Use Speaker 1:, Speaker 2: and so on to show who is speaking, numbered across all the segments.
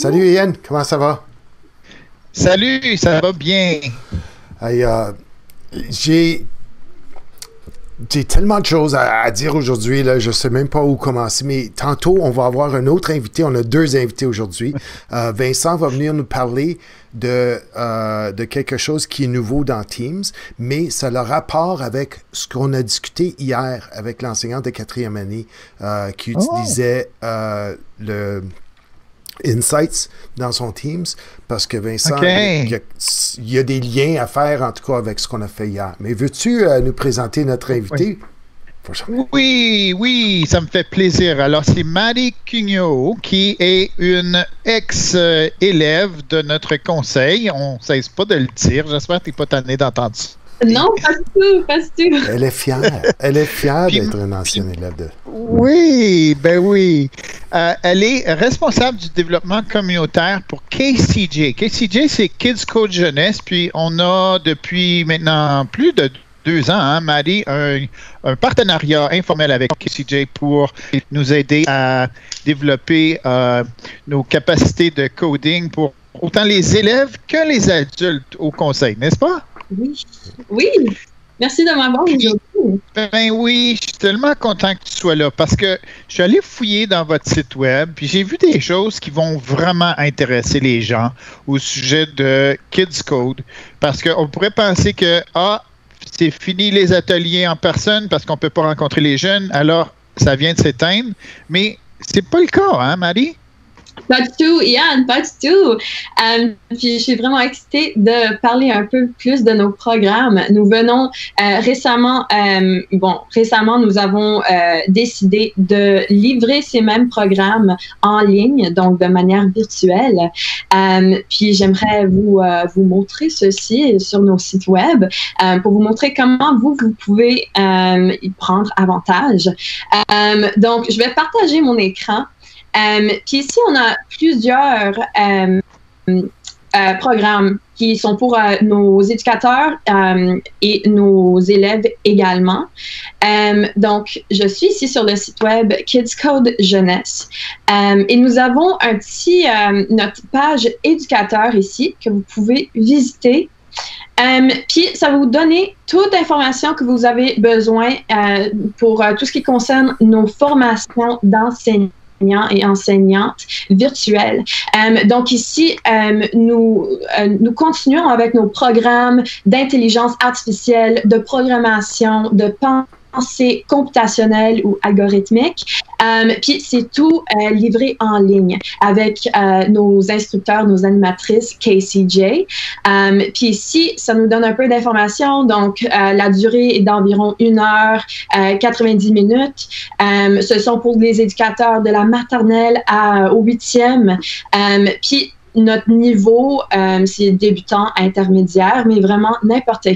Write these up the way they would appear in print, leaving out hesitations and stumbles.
Speaker 1: Salut Ian, comment ça va?
Speaker 2: Salut, ça va bien.
Speaker 1: Hey, j'ai tellement de choses à dire aujourd'hui, là, je ne sais même pas où commencer, mais tantôt, on va avoir un autre invité. On a deux invités aujourd'hui. Vincent va venir nous parler de quelque chose qui est nouveau dans Teams, mais ça a le rapport avec ce qu'on a discuté hier avec l'enseignante de quatrième année qui utilisait le Insights dans son Teams, parce que Vincent, il y a des liens à faire, en tout cas, avec ce qu'on a fait hier. Mais veux-tu nous présenter notre invité?
Speaker 2: Oui, ça me fait plaisir. Alors, c'est Maddie Cugnot, qui est une ex-élève de notre conseil. On ne cesse pas de le dire. J'espère que tu n'es pas tanné d'entendre ça.
Speaker 3: Non, pas du tout, pas du tout.
Speaker 1: Elle est fière. Elle est fière d'être une ancienne élève de...
Speaker 2: Oui, ben oui. Elle est responsable du développement communautaire pour KCJ. KCJ, c'est Kids Code Jeunesse. Puis on a depuis maintenant plus de 2 ans, hein, Maddie, un partenariat informel avec KCJ pour nous aider à développer nos capacités de coding pour autant les élèves que les adultes au conseil, n'est-ce pas?
Speaker 3: Oui. Merci de m'avoir aujourd'hui.
Speaker 2: Ben oui, je suis tellement content que tu sois là parce que je suis allé fouiller dans votre site web puis j'ai vu des choses qui vont vraiment intéresser les gens au sujet de Kids Code parce qu'on pourrait penser que c'est fini les ateliers en personne parce qu'on ne peut pas rencontrer les jeunes, alors ça vient de s'éteindre, mais c'est pas le cas, hein, Marie?
Speaker 3: Pas du tout, Yann, pas du tout. Puis je suis vraiment excitée de parler un peu plus de nos programmes. Nous venons récemment, nous avons décidé de livrer ces mêmes programmes en ligne, donc de manière virtuelle. Puis j'aimerais vous montrer ceci sur nos sites web pour vous montrer comment vous pouvez y prendre avantage. Donc, je vais partager mon écran. Puis ici, on a plusieurs programmes qui sont pour nos éducateurs et nos élèves également. Donc, je suis ici sur le site web Kids Code Jeunesse. Et nous avons notre page éducateur ici que vous pouvez visiter. Puis, ça va vous donner toute l'information que vous avez besoin pour tout ce qui concerne nos formations d'enseignants et enseignantes virtuelles. Donc ici, nous continuons avec nos programmes d'intelligence artificielle, de programmation, de pensée computationnelle ou algorithmique. Puis c'est tout livré en ligne avec nos instructeurs, nos animatrices KCJ. Puis ici, ça nous donne un peu d'informations. Donc, la durée est d'environ 1 heure, 90 minutes. Ce sont pour les éducateurs de la maternelle au 8e. Puis notre niveau, c'est débutant, intermédiaire, mais vraiment n'importe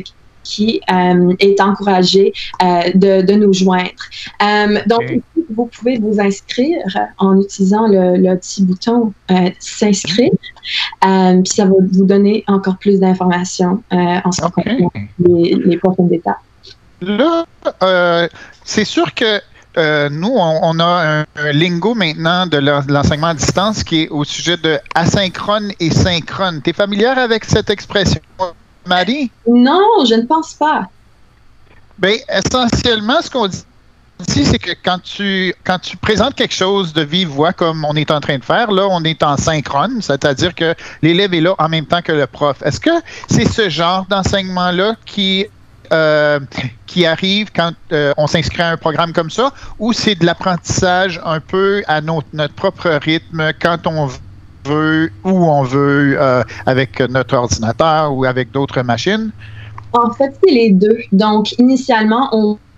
Speaker 3: qui est encouragé de nous joindre. Donc, ici, vous pouvez vous inscrire en utilisant le petit bouton s'inscrire. Puis ça va vous donner encore plus d'informations en ce qui concerne les prochaines étapes.
Speaker 2: Là, c'est sûr que nous, on a un lingo maintenant de l'enseignement à distance qui est au sujet de asynchrone et synchrone. Tu es familière avec cette expression, Marie?
Speaker 3: Non, je ne pense pas.
Speaker 2: Bien, essentiellement, ce qu'on dit ici, c'est que quand tu présentes quelque chose de vive voix comme on est en train de faire, là, on est en synchrone, c'est-à-dire que l'élève est là en même temps que le prof. Est-ce que c'est ce genre d'enseignement-là qui arrive quand on s'inscrit à un programme comme ça, ou c'est de l'apprentissage un peu à notre propre rythme quand on veut, où on veut, avec notre ordinateur ou avec d'autres machines?
Speaker 3: En fait, c'est les deux. Donc, initialement,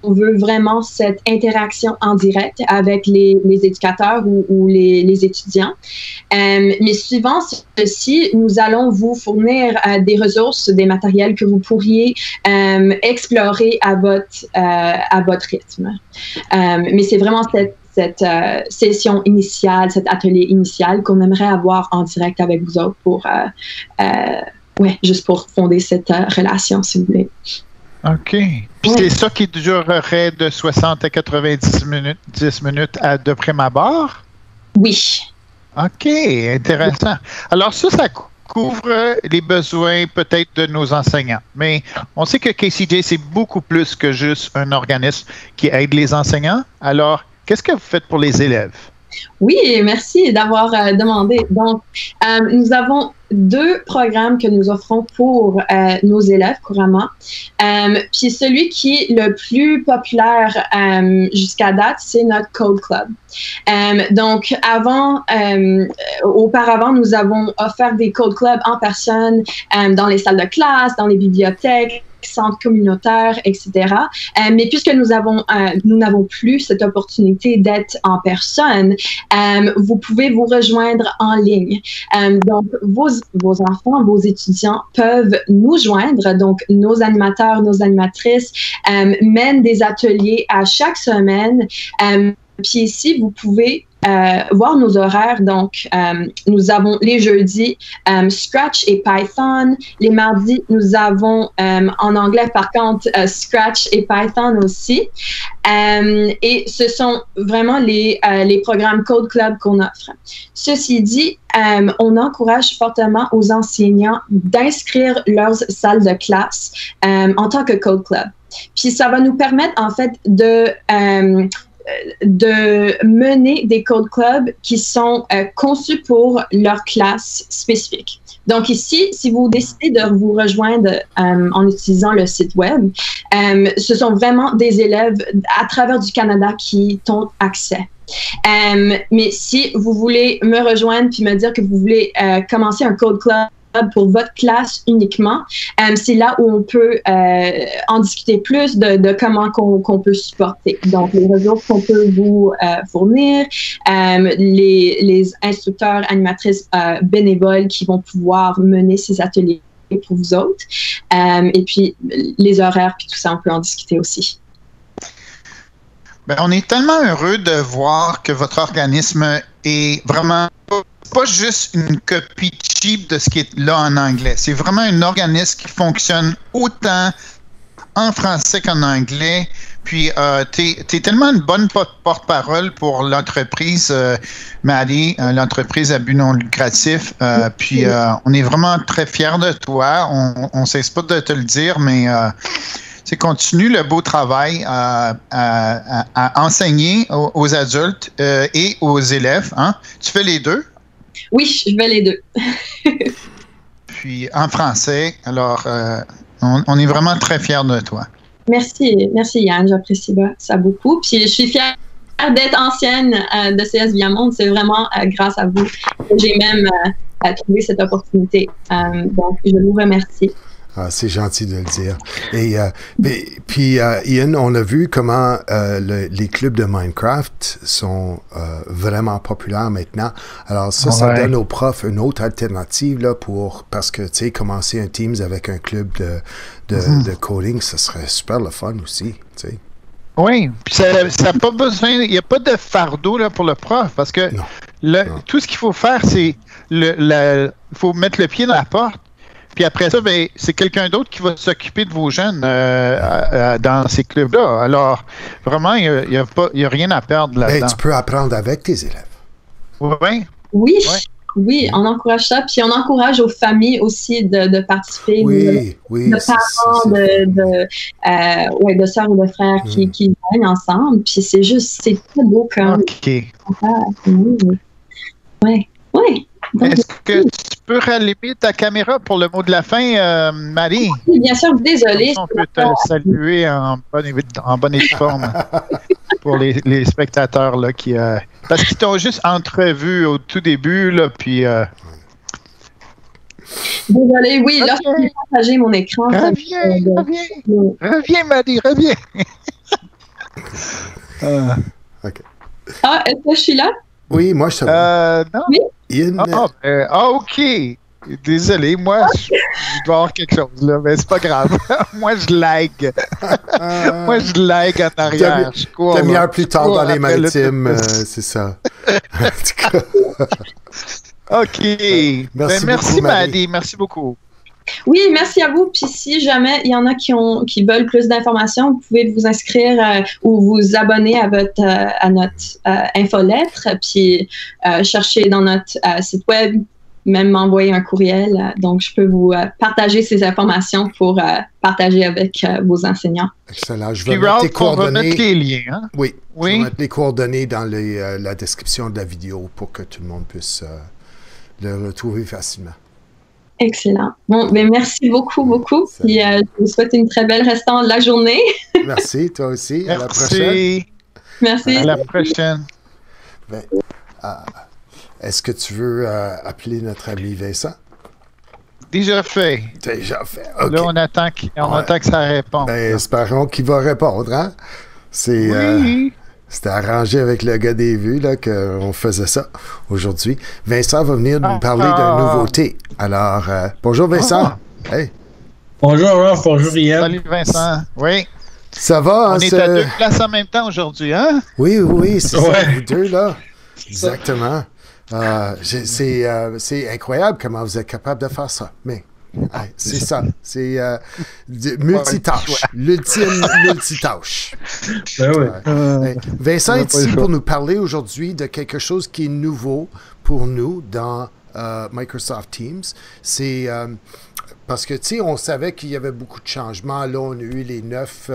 Speaker 3: on veut vraiment cette interaction en direct avec les éducateurs ou les étudiants. Mais suivant ceci, nous allons vous fournir des ressources, des matériels que vous pourriez explorer à votre rythme. Mais c'est vraiment cette session initiale, cet atelier initial qu'on aimerait avoir en direct avec vous autres pour, juste pour fonder cette relation, si vous voulez.
Speaker 2: OK. Puis c'est ça qui durerait de 60 à 90 minutes, 10 minutes de prime abord?
Speaker 3: Oui.
Speaker 2: OK, intéressant. Alors ça couvre les besoins peut-être de nos enseignants. Mais on sait que KCJ, c'est beaucoup plus que juste un organisme qui aide les enseignants. Alors, qu'est-ce que vous faites pour les élèves?
Speaker 3: Oui, merci d'avoir demandé. Donc, nous avons 2 programmes que nous offrons pour nos élèves couramment. Puis celui qui est le plus populaire jusqu'à date, c'est notre Code Club. Donc, auparavant, nous avons offert des Code Clubs en personne dans les salles de classe, dans les bibliothèques, centres communautaires, etc. Mais puisque nous n'avons plus cette opportunité d'être en personne, vous pouvez vous rejoindre en ligne. Donc, vos enfants, vos étudiants peuvent nous joindre. Donc, nos animateurs, nos animatrices mènent des ateliers à chaque semaine. Puis ici, vous pouvez voir nos horaires. Donc, nous avons les jeudis Scratch et Python. Les mardis, nous avons en anglais, par contre, Scratch et Python aussi. Et ce sont vraiment les programmes Code Club qu'on offre. Ceci dit, on encourage fortement aux enseignants d'inscrire leurs salles de classe en tant que Code Club. Puis ça va nous permettre, en fait, de mener des Code Clubs qui sont conçus pour leur classe spécifique. Donc ici, si vous décidez de vous rejoindre en utilisant le site web, ce sont vraiment des élèves à travers du Canada qui ont accès. Mais si vous voulez me rejoindre puis me dire que vous voulez commencer un Code Club pour votre classe uniquement, c'est là où on peut en discuter plus de comment qu'on peut supporter. Donc, les ressources qu'on peut vous fournir, les instructeurs, animatrices bénévoles qui vont pouvoir mener ces ateliers pour vous autres. Et puis, les horaires, puis tout ça, on peut en discuter aussi.
Speaker 2: Bien, on est tellement heureux de voir que votre organisme est vraiment pas juste une copie cheap de ce qui est là en anglais. C'est vraiment un organisme qui fonctionne autant en français qu'en anglais. Puis, t'es tellement une bonne porte-parole pour l'entreprise, Maddie, l'entreprise à but non lucratif. Puis, on est vraiment très fiers de toi. On cesse pas de te le dire, mais continue le beau travail à enseigner aux adultes et aux élèves. Hein? Tu fais les deux?
Speaker 3: Oui, je fais les deux.
Speaker 2: Puis en français, alors on est vraiment très fiers de toi.
Speaker 3: Merci Yann, j'apprécie ça beaucoup. Puis je suis fière d'être ancienne de CS Viamonde. C'est vraiment grâce à vous que j'ai même trouvé cette opportunité. Donc, je vous remercie.
Speaker 1: Ah, c'est gentil de le dire. Et puis, Ian, on a vu comment les clubs de Minecraft sont vraiment populaires maintenant. Alors ça donne aux profs une autre alternative là parce que tu sais, commencer un Teams avec un club de coding, ça serait super le fun aussi, tu sais.
Speaker 2: Oui, puis ça n'a pas besoin, il n'y a pas de fardeau là pour le prof parce que tout ce qu'il faut faire, c'est il faut mettre le pied dans la porte. Puis après ça, ben, c'est quelqu'un d'autre qui va s'occuper de vos jeunes dans ces clubs-là. Alors, vraiment, il n'y a rien à perdre là-dedans.
Speaker 1: Tu peux apprendre avec tes élèves.
Speaker 2: Oui.
Speaker 3: Oui, on encourage ça. Puis on encourage aux familles aussi de participer.
Speaker 1: Oui.
Speaker 3: De parents, de sœurs ou de frères qui viennent ensemble. Puis c'est très beau comme.
Speaker 2: OK.
Speaker 3: Oui.
Speaker 2: Est-ce que tu peux rallumer ta caméra pour le mot de la fin, Marie?
Speaker 3: Oui, bien sûr, désolée.
Speaker 2: On peut te saluer en bonne forme pour les spectateurs là, parce qu'ils t'ont juste entrevu au tout début, là, puis...
Speaker 3: Désolée, oui, là, je peux partager mon écran.
Speaker 2: Reviens, Marie, reviens!
Speaker 1: OK.
Speaker 3: Ah, est-ce que je suis là?
Speaker 1: Oui, moi, je te vois.
Speaker 2: Non.
Speaker 3: Oui?
Speaker 2: OK. Désolé, moi, je dois avoir quelque chose, là, mais c'est pas grave. Moi, je lag. Moi, je lag en arrière.
Speaker 1: T'as mis un plus tard dans les maritimes, c'est ça. En tout cas.
Speaker 2: OK. Merci beaucoup, Maddie. Merci beaucoup.
Speaker 3: Oui, merci à vous. Puis si jamais il y en a qui veulent plus d'informations, vous pouvez vous inscrire ou vous abonner à notre infolettre, puis chercher dans notre site web, même m'envoyer un courriel. Donc, je peux vous partager ces informations pour partager avec vos enseignants.
Speaker 1: Excellent. Je vais mettre tes coordonnées.
Speaker 2: On va mettre les liens. Hein?
Speaker 1: Oui. Je vais mettre les coordonnées dans la description de la vidéo pour que tout le monde puisse le retrouver facilement.
Speaker 3: Excellent. Bon, ben merci beaucoup. Puis je vous souhaite une très belle restante de la journée.
Speaker 1: Merci, toi aussi.
Speaker 2: Merci.
Speaker 1: À la prochaine.
Speaker 3: Merci.
Speaker 2: À la prochaine.
Speaker 1: Ben, est-ce que tu veux appeler notre ami Vincent?
Speaker 2: Déjà fait.
Speaker 1: Déjà fait. OK.
Speaker 2: Là, on attend que ça réponde.
Speaker 1: Ben, espérons qu'il va répondre, hein?
Speaker 2: Oui.
Speaker 1: C'était arrangé avec le gars des vues là, qu'on faisait ça aujourd'hui. Vincent va venir nous parler d'une nouveauté. Alors, bonjour Vincent. Hey.
Speaker 4: Bonjour Raph, bonjour Ian.
Speaker 2: Salut Vincent. Oui.
Speaker 1: Ça va?
Speaker 2: On est à 2 places en même temps aujourd'hui, hein?
Speaker 1: Oui, c'est ça, vous deux là. Exactement. C'est incroyable comment vous êtes capable de faire ça. Mais c'est ça. C'est multitâche. L'ultime multitâche. Vincent est ici pour nous parler aujourd'hui de quelque chose qui est nouveau pour nous dans Microsoft Teams. C'est parce que, tu sais, on savait qu'il y avait beaucoup de changements. Là, on a eu les 9,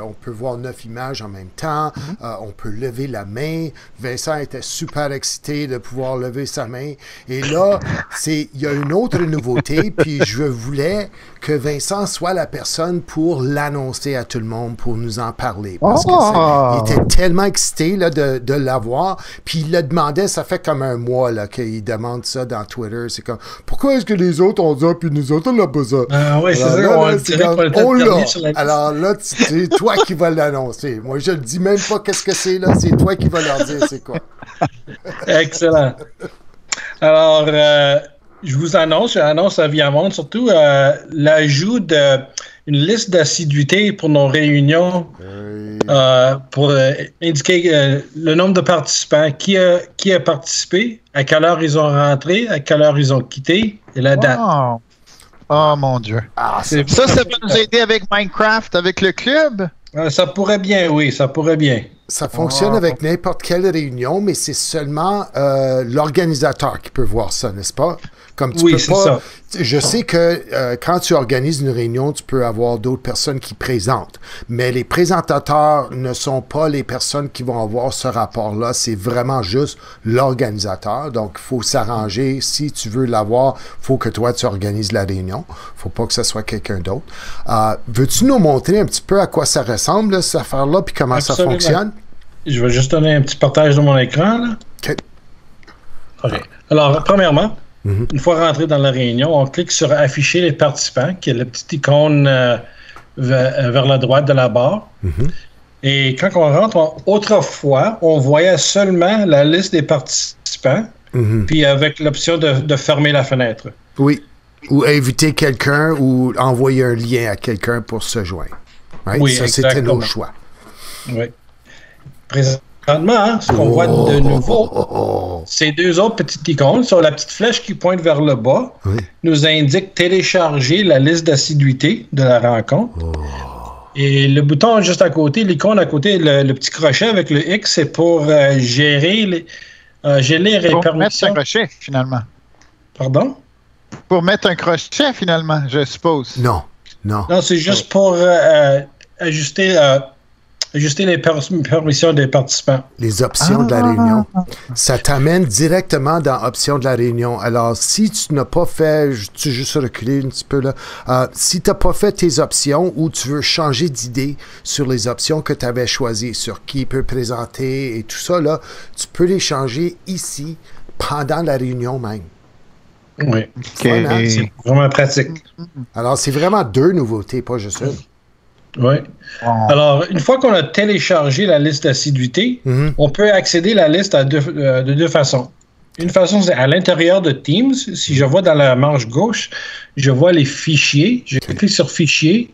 Speaker 1: on peut voir 9 images en même temps. On peut lever la main. Vincent était super excité de pouvoir lever sa main. Et là, il y a une autre nouveauté, puis je voulais que Vincent soit la personne pour l'annoncer à tout le monde, pour nous en parler. Parce qu'il était tellement excité là, de l'avoir. Puis il le demandait, ça fait comme un mois là, qu'il demande ça dans Twitter. C'est comme, pourquoi est-ce que les autres ont ça, puis nous autres, on n'a pas ça?
Speaker 4: Ah oui, c'est ça.
Speaker 1: On l'a. Alors là, c'est toi qui vas l'annoncer. Moi, je ne dis même pas qu'est-ce que c'est là. C'est toi qui vas leur dire c'est quoi.
Speaker 4: Excellent. Alors, j'annonce à Viamonde surtout l'ajout d'une liste d'assiduité pour nos réunions pour indiquer le nombre de participants, qui a participé, à quelle heure ils ont rentré, à quelle heure ils ont quitté et la date.
Speaker 2: Oh mon Dieu. Ça va nous aider avec Minecraft, avec le club?
Speaker 4: Ça pourrait bien, oui, ça pourrait bien.
Speaker 1: Ça fonctionne avec n'importe quelle réunion, mais c'est seulement l'organisateur qui peut voir ça, n'est-ce pas? Comme tu peux pas. Ça. Je sais que quand tu organises une réunion, tu peux avoir d'autres personnes qui présentent, mais les présentateurs ne sont pas les personnes qui vont avoir ce rapport-là. C'est vraiment juste l'organisateur. Donc, il faut s'arranger. Si tu veux l'avoir, il faut que toi, tu organises la réunion. Il ne faut pas que ce soit quelqu'un d'autre. Veux-tu nous montrer un petit peu à quoi ça ressemble, cette affaire-là, puis comment ça fonctionne?
Speaker 4: Je vais juste donner un petit partage de mon écran. Là. OK. Alors, premièrement, une fois rentré dans la réunion, on clique sur « Afficher les participants », qui est la petite icône vers la droite de la barre. Et quand on rentre, autrefois, on voyait seulement la liste des participants, puis avec l'option de fermer la fenêtre.
Speaker 1: Oui, ou inviter quelqu'un ou envoyer un lien à quelqu'un pour se joindre. Right?
Speaker 4: Oui,
Speaker 1: ça, c'était nos choix.
Speaker 4: Oui. Présentement, ce qu'on voit de nouveau, ces deux autres petites icônes sur la petite flèche qui pointe vers le bas, nous indique télécharger la liste d'assiduité de la rencontre. Et le bouton juste à côté, l'icône à côté, le petit crochet avec le X, c'est pour gérer les permissions.
Speaker 2: Pour mettre un crochet, finalement.
Speaker 4: Pardon?
Speaker 2: Pour mettre un crochet, finalement, je suppose.
Speaker 1: Non,
Speaker 4: c'est juste pour ajuster les permissions des participants.
Speaker 1: Les options de la réunion. Ça t'amène directement dans options de la réunion. Alors, si tu n'as pas fait, tu juste reculer un petit peu là, si tu n'as pas fait tes options ou tu veux changer d'idée sur les options que tu avais choisies, sur qui peut présenter et tout ça, là, tu peux les changer ici pendant la réunion même.
Speaker 4: Oui, c'est vraiment pratique.
Speaker 1: Alors, c'est vraiment deux nouveautés, pas juste une.
Speaker 4: Oui. Alors, une fois qu'on a téléchargé la liste d'assiduité, on peut accéder à la liste de deux façons. Une façon, c'est à l'intérieur de Teams. Si je vois dans la manche gauche, je vois les fichiers. Je clique sur Fichier.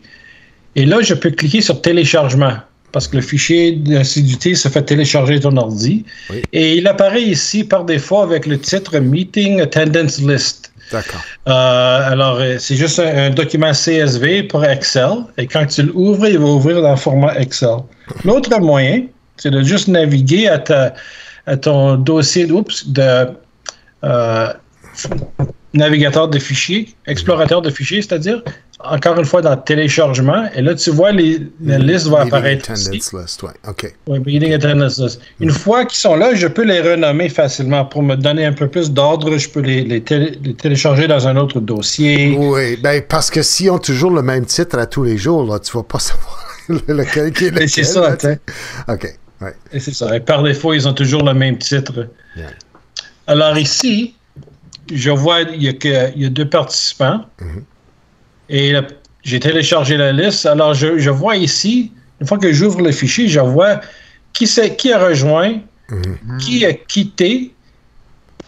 Speaker 4: Et là, je peux cliquer sur Téléchargement. Parce que le fichier d'assiduité se fait télécharger ton ordi. Et il apparaît ici par défaut avec le titre Meeting Attendance List.
Speaker 1: D'accord.
Speaker 4: Alors, c'est juste un document CSV pour Excel. Et quand tu l'ouvres, il va ouvrir dans le format Excel. L'autre moyen, c'est de juste naviguer à ton dossier de navigateur de fichiers, explorateur de fichiers, c'est-à-dire, encore une fois, dans téléchargement. Et là, tu vois, la liste va apparaître ici.
Speaker 1: List, ouais. OK.
Speaker 4: Oui, Meeting Attendance List. Une fois qu'ils sont là, je peux les renommer facilement. Pour me donner un peu plus d'ordre, je peux les télécharger dans un autre dossier.
Speaker 1: Oui, ben parce que s'ils ont toujours le même titre à tous les jours, là, tu vas pas savoir lequel qui est lequel.
Speaker 4: C'est ça, tu sais.
Speaker 1: OK, ouais.
Speaker 4: Et c'est ça. Et par défaut, ils ont toujours le même titre.
Speaker 1: Yeah.
Speaker 4: Alors ici, je vois il y a 2 participants. Et j'ai téléchargé la liste. Alors, je vois ici, une fois que j'ouvre le fichier, je vois qui a rejoint, qui a quitté.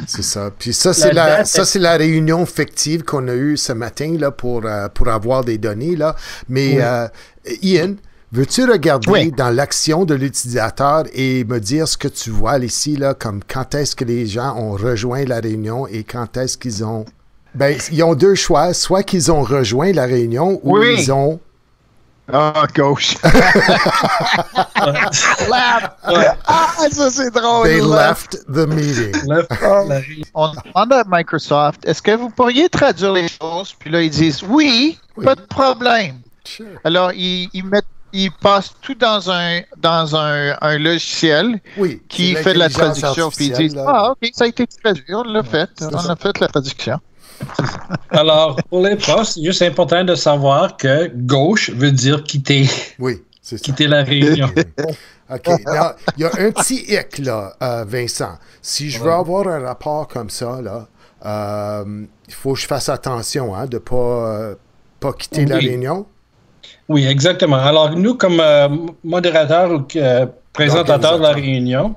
Speaker 1: C'est ça. Puis ça, c'est la réunion fictive qu'on a eue ce matin là, pour avoir des données. Là. Mais Ian, veux-tu regarder dans l'action de l'utilisateur et me dire ce que tu vois ici, là, comme quand est-ce que les gens ont rejoint la réunion et quand est-ce qu'ils ont... Ben, ils ont 2 choix. Soit qu'ils ont rejoint la réunion ou ils ont...
Speaker 2: Ah, gauche. Ça, c'est drôle.
Speaker 1: They left the meeting.
Speaker 2: On demande à Microsoft, est-ce que vous pourriez traduire les choses? Puis là, ils disent oui. Pas de problème.
Speaker 1: Sure.
Speaker 2: Alors, ils passent tout dans un logiciel qui fait de la traduction. Puis ils disent, OK, ça a été traduit. On l'a fait. On a fait la traduction.
Speaker 4: Alors, pour les pros, c'est juste important de savoir que gauche veut dire quitter.
Speaker 1: Oui, c'est ça.
Speaker 4: Quitter la réunion.
Speaker 1: OK. Now, il y a un petit hic, là, Vincent. Si je veux avoir un rapport comme ça, là, il faut que je fasse attention de ne pas quitter la réunion.
Speaker 4: Oui, exactement. Alors, nous, comme modérateur ou présentateur de la réunion,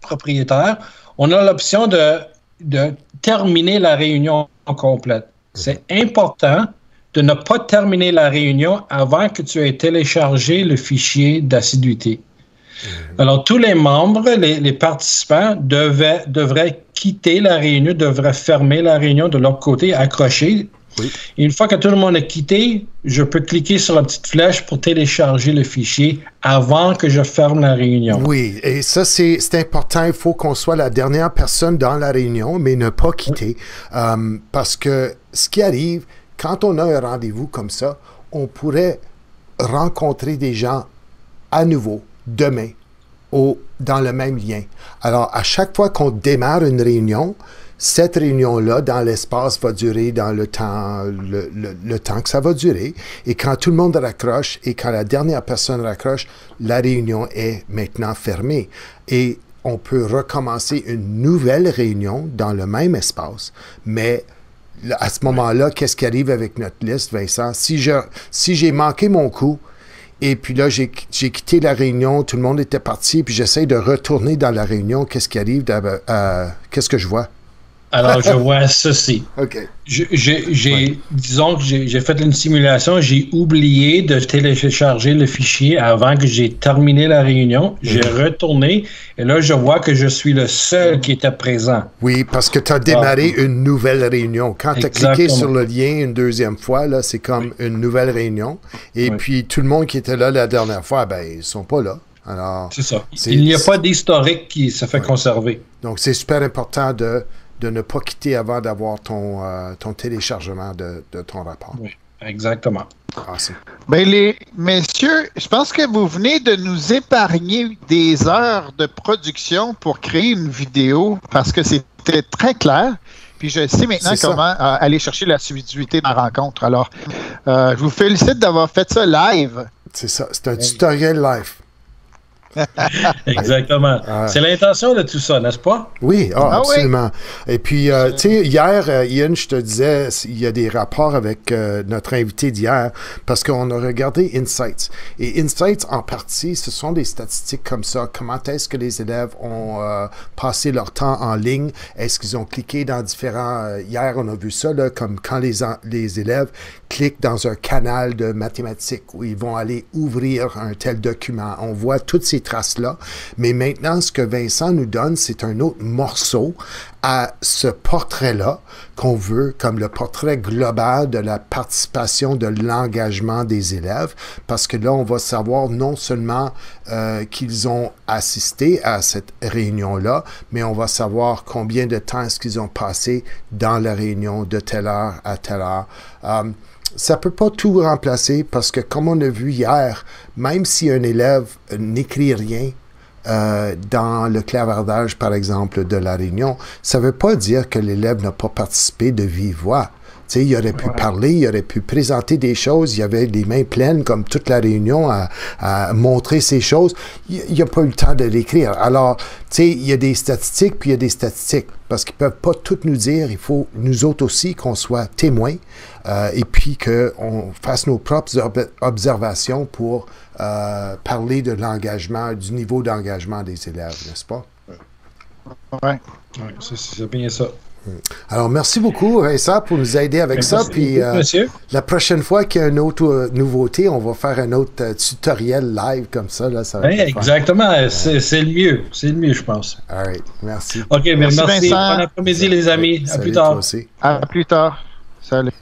Speaker 4: propriétaire, on a l'option de terminer la réunion complète. C'est important de ne pas terminer la réunion avant que tu aies téléchargé le fichier d'assiduité. Alors, tous les membres, les participants devraient quitter la réunion, devraient fermer la réunion de leur côté, accrocher. Oui. Et une fois que tout le monde a quitté, je peux cliquer sur la petite flèche pour télécharger le fichier avant que je ferme la réunion.
Speaker 1: Oui, et ça, c'est important. Il faut qu'on soit la dernière personne dans la réunion, mais ne pas quitter. Parce que ce qui arrive, quand on a un rendez-vous comme ça, on pourrait rencontrer des gens à nouveau demain dans le même lien. Alors, à chaque fois qu'on démarre une réunion, cette réunion-là, dans l'espace, va durer dans le temps que ça va durer. Et quand tout le monde raccroche et quand la dernière personne raccroche, la réunion est maintenant fermée. Et on peut recommencer une nouvelle réunion dans le même espace. Mais à ce moment-là, qu'est-ce qui arrive avec notre liste, Vincent? Si j'ai manqué mon coup, et puis là, j'ai quitté la réunion, tout le monde était parti, puis j'essaie de retourner dans la réunion, qu'est-ce qui arrive? Qu'est-ce que je vois?
Speaker 4: Alors, je vois ceci.
Speaker 1: OK.
Speaker 4: Disons que j'ai fait une simulation, j'ai oublié de télécharger le fichier avant que j'ai terminé la réunion. J'ai retourné et là, je vois que je suis le seul qui était présent.
Speaker 1: Oui, parce que tu as démarré une nouvelle réunion. Quand tu as cliqué sur le lien une deuxième fois, là, c'est comme une nouvelle réunion. Et puis, tout le monde qui était là la dernière fois, ben, ils ne sont pas là. Alors,
Speaker 4: c'est ça. Il n'y a pas d'historique qui se fait conserver.
Speaker 1: Donc, c'est super important de ne pas quitter avant d'avoir ton téléchargement de ton rapport.
Speaker 4: Oui, exactement.
Speaker 1: Awesome.
Speaker 2: Ben messieurs, je pense que vous venez de nous épargner des heures de production pour créer une vidéo parce que c'était très clair. Puis je sais maintenant comment aller chercher l'assiduité de ma rencontre. Alors, je vous félicite d'avoir fait ça live.
Speaker 1: C'est ça, c'est un tutoriel live.
Speaker 4: Exactement. C'est l'intention de tout ça, n'est-ce pas?
Speaker 1: Oui, absolument. Oui. Et puis, tu sais, hier, Ian, je te disais, il y a des rapports avec notre invité d'hier parce qu'on a regardé Insights. Et Insights, en partie, ce sont des statistiques comme ça. Comment est-ce que les élèves ont passé leur temps en ligne? Est-ce qu'ils ont cliqué dans différents... hier, on a vu ça, là, comme quand les élèves cliquent dans un canal de mathématiques où ils vont aller ouvrir un tel document. On voit toutes ces traces-là. Mais maintenant, ce que Vincent nous donne, c'est un autre morceau à ce portrait-là qu'on veut, comme le portrait global de la participation, de l'engagement des élèves, parce que là, on va savoir non seulement qu'ils ont assisté à cette réunion-là, mais on va savoir combien de temps est-ce qu'ils ont passé dans la réunion de telle heure à telle heure. Ça ne peut pas tout remplacer parce que, comme on a vu hier, même si un élève n'écrit rien, dans le clavardage, par exemple, de la réunion, ça ne veut pas dire que l'élève n'a pas participé de vive voix. Tu sais, il aurait pu parler, il aurait pu présenter des choses, il avait les mains pleines, comme toute la réunion, à montrer ces choses. Il n'a pas eu le temps de l'écrire. Alors, tu sais, il y a des statistiques, puis il y a des statistiques, parce qu'ils ne peuvent pas tout nous dire. Il faut, nous autres aussi, qu'on soit témoins, et puis qu'on fasse nos propres observations pour parler de l'engagement, du niveau d'engagement des élèves, n'est-ce pas?
Speaker 4: Oui, c'est bien ça.
Speaker 1: Alors, merci beaucoup, Vincent, pour nous aider avec ça. Puis, la prochaine fois qu'il y a une autre nouveauté, on va faire un autre tutoriel live comme ça. Là, ça va
Speaker 4: exactement. C'est le mieux. C'est le mieux, je pense.
Speaker 1: All right. Merci.
Speaker 4: OK, merci. Bon après-midi, les amis. À plus tard.
Speaker 2: À plus tard. Salut.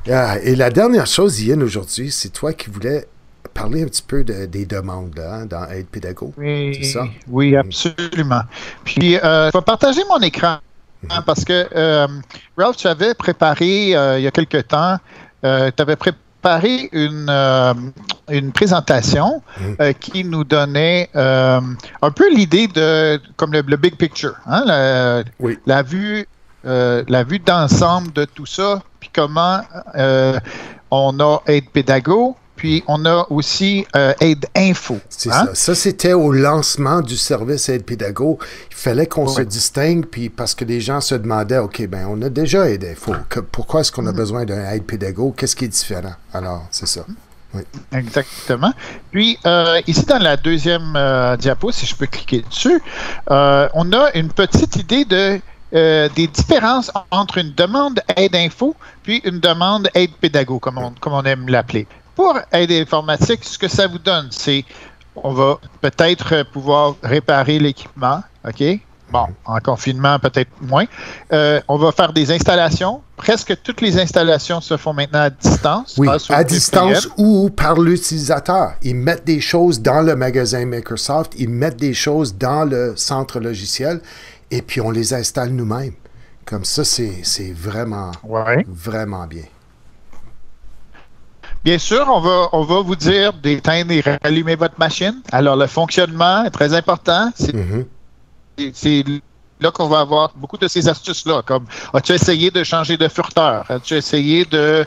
Speaker 1: Et la dernière chose, Ian, aujourd'hui, c'est toi qui voulais parler un petit peu des demandes là, hein, dans Aide Pédago.
Speaker 2: Oui,
Speaker 1: c'est ça?
Speaker 2: Oui, absolument. Puis, je vais partager mon écran parce que, Ralph, tu avais préparé, il y a quelque temps, tu avais préparé une présentation qui nous donnait un peu l'idée de, comme le big picture, hein, la vue d'ensemble de tout ça, puis comment on a Aide Pédago. Puis, on a aussi Aide Info.
Speaker 1: C'est ça. Ça, c'était au lancement du service Aide Pédago. Il fallait qu'on se distingue, puis parce que les gens se demandaient, OK, ben on a déjà Aide Info. Pourquoi est-ce qu'on a besoin d'un Aide Pédago? Qu'est-ce qui est différent? Alors, c'est ça. Oui.
Speaker 2: Exactement. Puis, ici, dans la deuxième diapo, si je peux cliquer dessus, on a une petite idée des différences entre une demande Aide Info puis une demande Aide Pédago, comme on aime l'appeler. Pour Aide informatique, ce que ça vous donne, c'est on va peut-être pouvoir réparer l'équipement, OK? Bon, en confinement, peut-être moins. On va faire des installations. Presque toutes les installations se font maintenant à distance.
Speaker 1: Oui, à distance ou par l'utilisateur. Ils mettent des choses dans le magasin Microsoft, ils mettent des choses dans le centre logiciel, et puis on les installe nous-mêmes. Comme ça, c'est vraiment, vraiment bien.
Speaker 2: Bien sûr, on va vous dire d'éteindre et rallumer votre machine. Alors, le fonctionnement est très important. C'est là qu'on va avoir beaucoup de ces astuces-là, comme as-tu essayé de changer de furteur? As-tu essayé de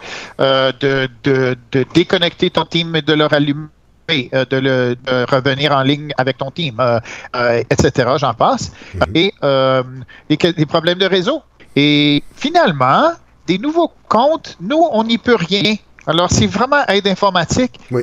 Speaker 2: déconnecter ton team et de le rallumer? De revenir en ligne avec ton team, etc., j'en passe. Et des problèmes de réseau. Et finalement, des nouveaux comptes, nous, on n'y peut rien. Alors, c'est vraiment Aide informatique.
Speaker 1: Oui.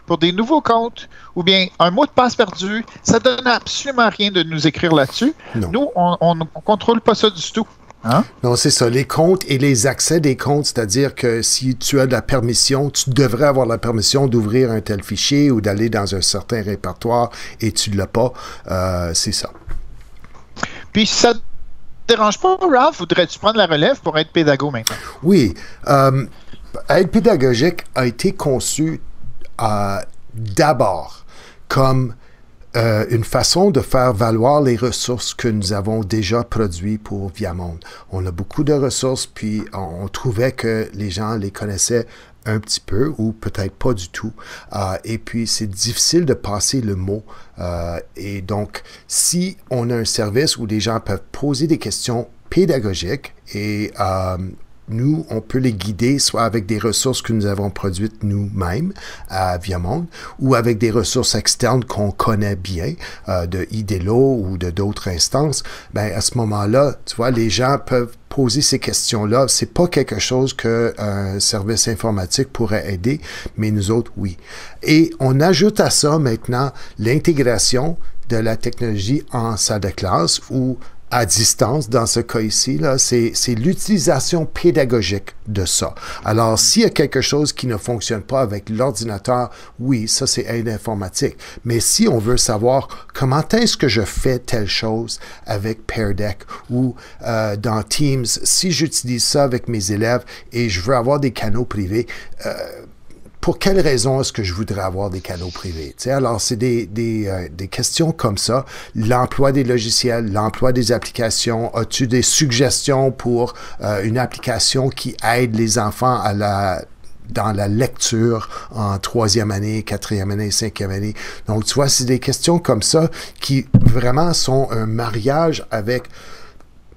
Speaker 2: Pour des nouveaux comptes ou bien un mot de passe perdu, ça ne donne absolument rien de nous écrire là-dessus. Nous, on ne contrôle pas ça du tout. Hein?
Speaker 1: Non, c'est ça. Les comptes et les accès des comptes, c'est-à-dire que si tu as de la permission, tu devrais avoir la permission d'ouvrir un tel fichier ou d'aller dans un certain répertoire et tu ne l'as pas. C'est ça.
Speaker 2: Puis, ça ne te dérange pas, Ralph? Voudrais-tu prendre la relève pour être pédago maintenant?
Speaker 1: Oui. Aide pédagogique a été conçue d'abord comme une façon de faire valoir les ressources que nous avons déjà produites pour Viamonde. On a beaucoup de ressources, puis on trouvait que les gens les connaissaient un petit peu ou peut-être pas du tout. Et puis, c'est difficile de passer le mot. Et donc, si on a un service où les gens peuvent poser des questions pédagogiques et nous, on peut les guider soit avec des ressources que nous avons produites nous-mêmes à Viamonde ou avec des ressources externes qu'on connaît bien, de IDELO ou de d'autres instances. Ben, à ce moment-là, tu vois, les gens peuvent poser ces questions-là. C'est pas quelque chose qu'un service informatique pourrait aider, mais nous autres, oui. Et on ajoute à ça maintenant l'intégration de la technologie en salle de classe où à distance dans ce cas ici, là, c'est l'utilisation pédagogique de ça. Alors, s'il y a quelque chose qui ne fonctionne pas avec l'ordinateur, oui, ça c'est aide informatique. Mais si on veut savoir comment est-ce que je fais telle chose avec Pear Deck ou dans Teams, si j'utilise ça avec mes élèves et je veux avoir des canaux privés, pour quelle raison est-ce que je voudrais avoir des canaux privés? T'sais, alors, c'est des questions comme ça. L'emploi des logiciels, l'emploi des applications. As-tu des suggestions pour une application qui aide les enfants dans la lecture en 3e année, 4e année, 5e année? Donc, tu vois, c'est des questions comme ça qui vraiment sont un mariage avec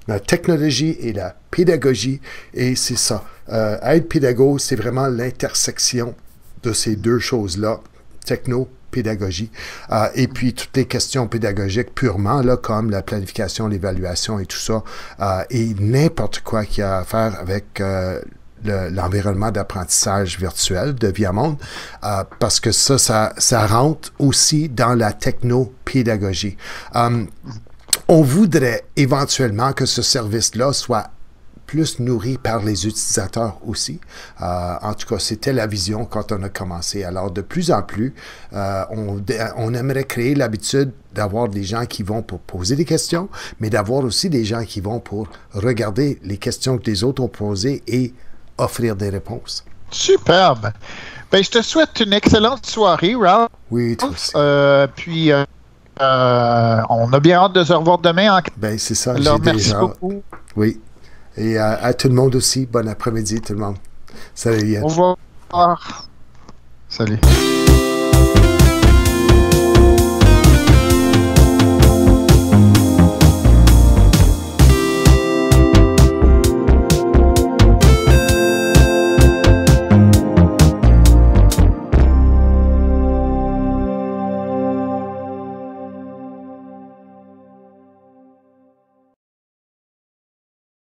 Speaker 1: la technologie et la pédagogie. Et c'est ça. Être pédagogue, c'est vraiment l'intersection de ces deux choses-là, techno-pédagogie, et puis toutes les questions pédagogiques purement, là, comme la planification, l'évaluation et tout ça, et n'importe quoi qui a à faire avec l'environnement d'apprentissage virtuel de Viamonde, parce que ça rentre aussi dans la techno-pédagogie. On voudrait éventuellement que ce service-là soit plus nourri par les utilisateurs aussi. En tout cas, c'était la vision quand on a commencé. Alors, de plus en plus, on aimerait créer l'habitude d'avoir des gens qui vont pour poser des questions, mais d'avoir aussi des gens qui vont pour regarder les questions que les autres ont posées et offrir des réponses.
Speaker 2: Superbe! Ben, je te souhaite une excellente soirée, Ralph.
Speaker 1: Oui, toi aussi.
Speaker 2: Puis, on a bien hâte de se revoir demain.
Speaker 1: Ben, c'est ça.
Speaker 2: Alors, merci beaucoup.
Speaker 1: Oui. Et à tout le monde aussi, bon après-midi tout le monde. Salut Yann.
Speaker 2: Au revoir. Salut.